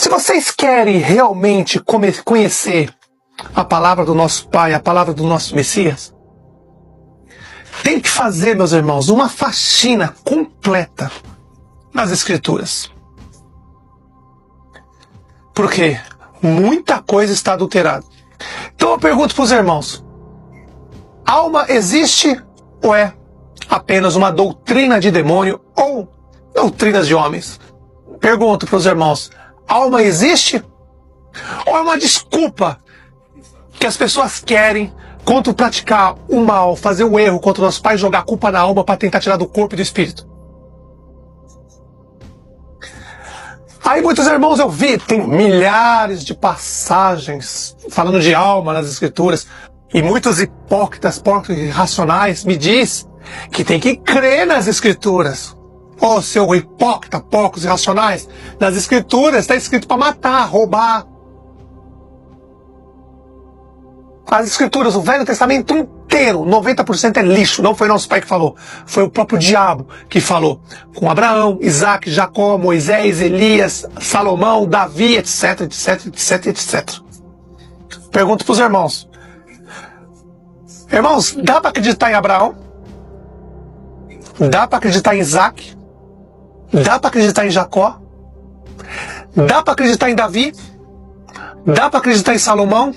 Se vocês querem realmente conhecer a palavra do nosso Pai, a palavra do nosso Messias, tem que fazer, meus irmãos, uma faxina completa nas Escrituras. Porque muita coisa está adulterada. Então eu pergunto para os irmãos: alma existe ou é apenas uma doutrina de demônio ou doutrinas de homens? Pergunto para os irmãos: alma existe ou é uma desculpa que as pessoas querem contra praticar o mal, fazer o erro contra o nosso Pai, jogar a culpa na alma para tentar tirar do corpo e do espírito? Aí muitos irmãos eu vi, tem milhares de passagens falando de alma nas Escrituras, e muitos hipócritas, porcos irracionais me diz que tem que crer nas Escrituras. Ô, seu hipócrita, porcos irracionais, nas Escrituras está escrito para matar, roubar. As Escrituras, o Velho Testamento inteiro, 90% é lixo. Não foi nosso pai que falou, foi o próprio diabo que falou. Com Abraão, Isaac, Jacó, Moisés, Elias, Salomão, Davi, etc, etc, etc, etc. Pergunto para os irmãos: irmãos, dá para acreditar em Abraão? Dá para acreditar em Isaac? Dá para acreditar em Jacó? Dá para acreditar em Davi? Dá para acreditar em Salomão?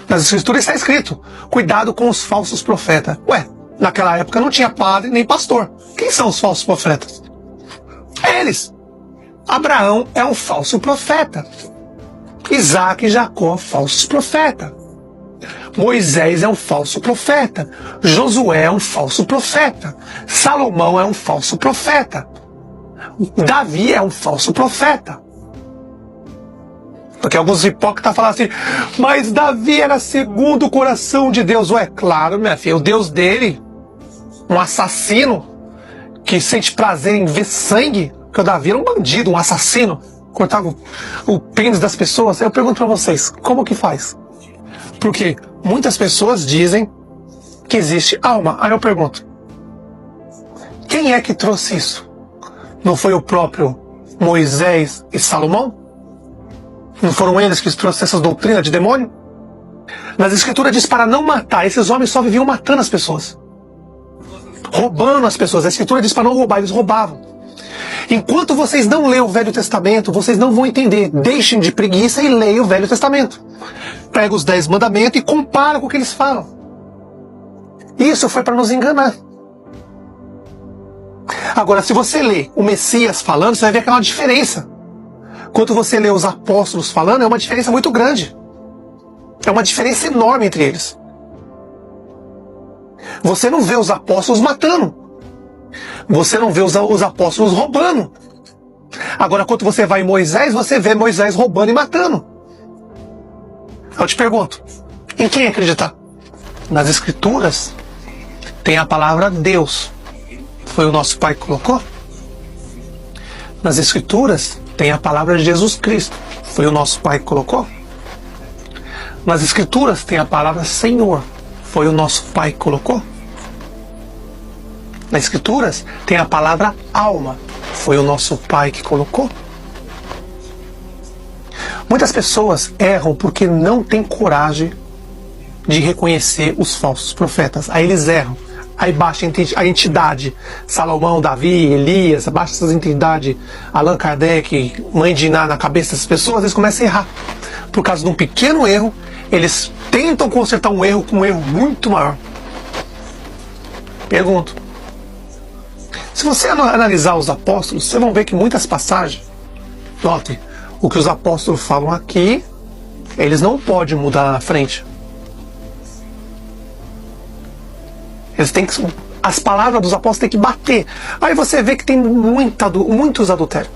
Nas Escrituras está escrito: cuidado com os falsos profetas. Ué, naquela época não tinha padre nem pastor. Quem são os falsos profetas? Eles. Abraão é um falso profeta. Isaac e Jacó, falsos profetas. Moisés é um falso profeta. Josué é um falso profeta. Salomão é um falso profeta. Davi é um falso profeta. Porque alguns hipócritas falam assim: mas Davi era segundo o coração de Deus. Ué, claro, minha filha, o Deus dele, um assassino, que sente prazer em ver sangue, porque o Davi era um bandido, um assassino, cortava o pênis das pessoas. Eu pergunto para vocês, como que faz? Porque muitas pessoas dizem que existe alma. Aí eu pergunto: quem é que trouxe isso? Não foi o próprio Moisés e Salomão? Não foram eles que trouxeram essas doutrinas de demônio? Nas Escrituras diz para não matar. Esses homens só viviam matando as pessoas, roubando as pessoas. A Escritura diz para não roubar, eles roubavam. Enquanto vocês não leem o Velho Testamento, vocês não vão entender. Deixem de preguiça e leiam o Velho Testamento. Pega os 10 mandamentos e compara com o que eles falam. Isso foi para nos enganar. Agora, se você lê o Messias falando, você vai ver que é uma diferença. Quando você lê os apóstolos falando, é uma diferença muito grande. É uma diferença enorme entre eles. Você não vê os apóstolos matando. Você não vê os apóstolos roubando. Agora, quando você vai em Moisés, você vê Moisés roubando e matando. Eu te pergunto, em quem acreditar? Nas Escrituras tem a palavra Deus. Foi o nosso Pai que colocou. Nas Escrituras tem a palavra de Jesus Cristo. Foi o nosso Pai que colocou. Nas Escrituras tem a palavra Senhor. Foi o nosso Pai que colocou. Nas Escrituras tem a palavra alma. Foi o nosso Pai que colocou. Muitas pessoas erram porque não têm coragem de reconhecer os falsos profetas. Aí eles erram. Aí baixa a entidade Salomão, Davi, Elias, baixa essas entidades, Allan Kardec, Mãe de Iná na cabeça das pessoas, eles começam a errar. Por causa de um pequeno erro, eles tentam consertar um erro com um erro muito maior. Pergunto: se você analisar os apóstolos, você vai ver que muitas passagens, note, o que os apóstolos falam aqui, eles não podem mudar lá na frente. Eles têm que, as palavras dos apóstolos têm que bater. Aí você vê que tem muitos adultérios.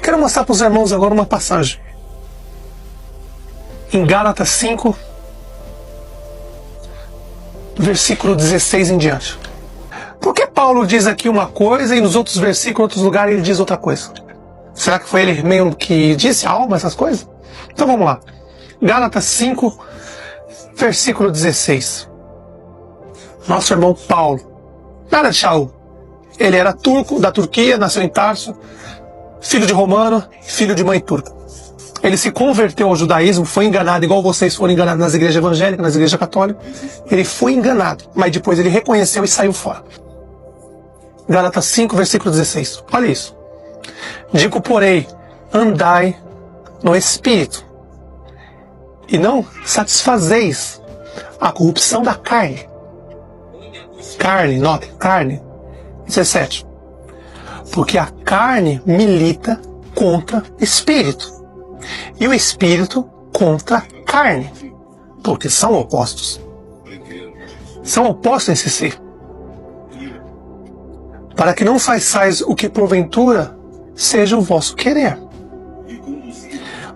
Quero mostrar para os irmãos agora uma passagem. Em Gálatas 5, versículo 16 em diante. Por que Paulo diz aqui uma coisa e nos outros versículos, em outros lugares, ele diz outra coisa? Será que foi ele mesmo que disse a alma, essas coisas? Então vamos lá. Gálatas 5, versículo 16. Nosso irmão Paulo, nada de Shaul. Ele era turco, da Turquia, nasceu em Tarso. filho de romano, filho de mãe turca. Ele se converteu ao judaísmo, foi enganado, igual vocês foram enganados nas igrejas evangélicas, nas igrejas católicas. Ele foi enganado, mas depois ele reconheceu e saiu fora. Gálatas 5, versículo 16. Olha isso. Digo, porém, andai no Espírito, e não satisfazeis a corrupção da carne. Carne, note, carne. 17. Porque a carne milita contra o Espírito, e o Espírito contra a carne, porque são opostos. São opostos em si. Para que não façais o que porventura seja o vosso querer.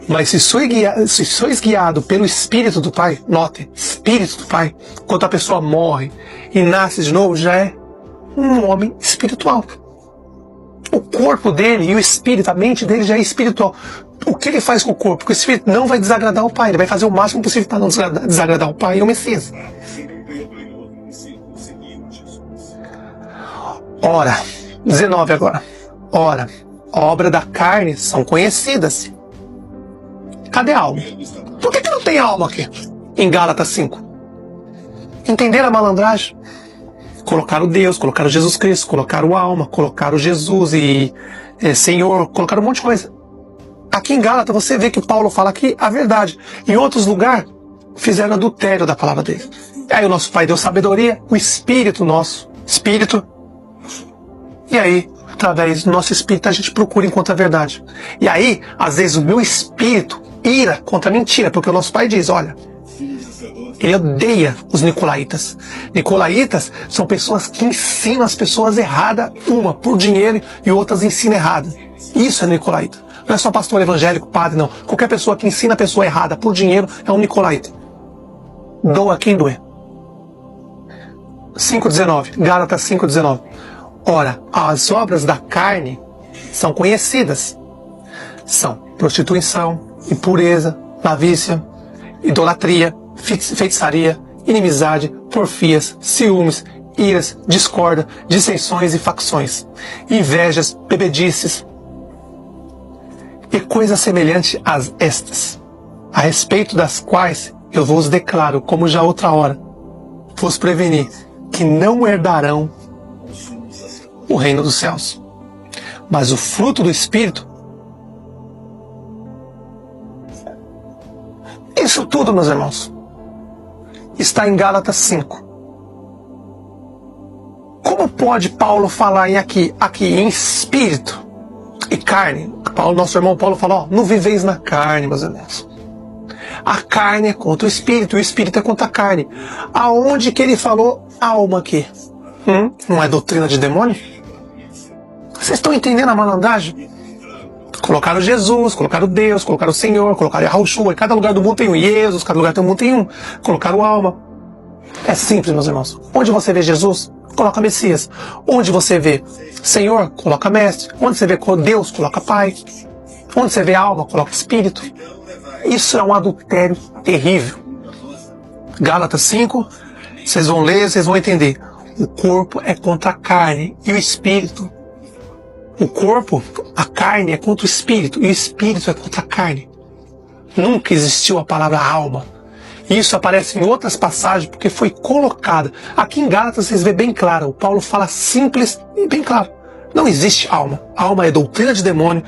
Mas se sois guiado pelo Espírito do Pai, note, Espírito do Pai, quando a pessoa morre e nasce de novo, já é um homem espiritual. O corpo dele e o espírito, a mente dele já é espiritual. O que ele faz com o corpo? Porque o espírito não vai desagradar o Pai, ele vai fazer o máximo possível para não desagradar o Pai e o Messias. Ora, 19 agora. Ora, a obra da carne são conhecidas. Cadê a alma? Por que não tem alma aqui? Em Gálatas 5. Entenderam a malandragem? Colocaram Deus, colocaram Jesus Cristo, colocaram alma, colocaram Jesus e Senhor, colocaram um monte de coisa. Aqui em Gálatas você vê que Paulo fala aqui a verdade. Em outros lugares fizeram adultério da palavra dele. Aí o nosso Pai deu sabedoria, o Espírito nosso, Espírito. E aí, através do nosso Espírito, a gente procura encontrar a verdade. E aí, às vezes, o meu Espírito ira contra a mentira, porque o nosso Pai diz, olha, ele odeia os nicolaítas. Nicolaítas são pessoas que ensinam as pessoas erradas, uma por dinheiro e outras ensinam errada. Isso é nicolaíta. Não é só pastor evangélico, padre, não. Qualquer pessoa que ensina a pessoa errada por dinheiro é um nicolaíta. Doa quem doer. 5,19. Gálatas 5,19. Ora, as obras da carne são conhecidas. São prostituição, impureza, lavícia, idolatria, feitiçaria, inimizade, porfias, ciúmes, iras, discórdia, dissensões e facções, invejas, bebedices e coisas semelhantes a estas, a respeito das quais eu vos declaro, como já outra hora, vos preveni, que não herdarão o reino dos céus. Mas o fruto do Espírito, isso tudo, meus irmãos, está em Gálatas 5. Como pode Paulo falar aqui em espírito e carne? Nosso irmão Paulo fala, ó, não viveis na carne, meus irmãos. A carne é contra o espírito é contra a carne. Aonde que ele falou alma aqui? Não é doutrina de demônio? Vocês estão entendendo a malandragem? Colocaram Jesus, colocaram Deus, colocaram o Senhor, colocaram Yahushua. Em cada lugar do mundo tem um Jesus, cada lugar do mundo tem um. Colocaram alma. É simples, meus irmãos. Onde você vê Jesus, coloca Messias. Onde você vê Senhor, coloca Mestre. Onde você vê Deus, coloca Pai. Onde você vê alma, coloca Espírito. Isso é um adultério terrível. Gálatas 5, vocês vão ler, vocês vão entender. O corpo é contra a carne e o Espírito. O corpo, a carne é contra o Espírito e o Espírito é contra a carne. Nunca existiu a palavra alma. Isso aparece em outras passagens porque foi colocada. Aqui em Gálatas vocês veem bem claro. O Paulo fala simples e bem claro. Não existe alma. Alma é doutrina de demônio,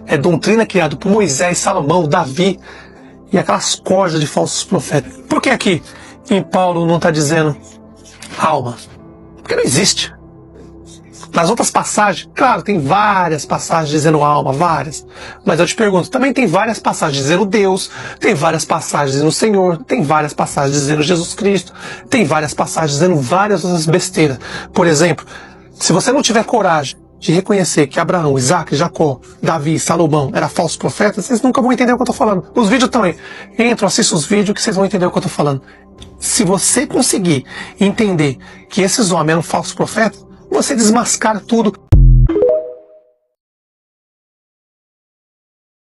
é doutrina criada por Moisés, Salomão, Davi e aquelas cordas de falsos profetas. Por que aqui em Paulo não está dizendo alma? Porque não existe. Nas outras passagens, claro, tem várias passagens dizendo alma, várias. Mas eu te pergunto, também tem várias passagens dizendo Deus, tem várias passagens dizendo Senhor, tem várias passagens dizendo Jesus Cristo, tem várias passagens dizendo várias outras besteiras. Por exemplo, se você não tiver coragem de reconhecer que Abraão, Isaac, Jacó, Davi, Salomão eram falsos profetas, vocês nunca vão entender o que eu estou falando. Os vídeos também. Entram, assistam os vídeos que vocês vão entender o que eu estou falando. Se você conseguir entender que esses homens eram falsos profetas, você desmascara tudo.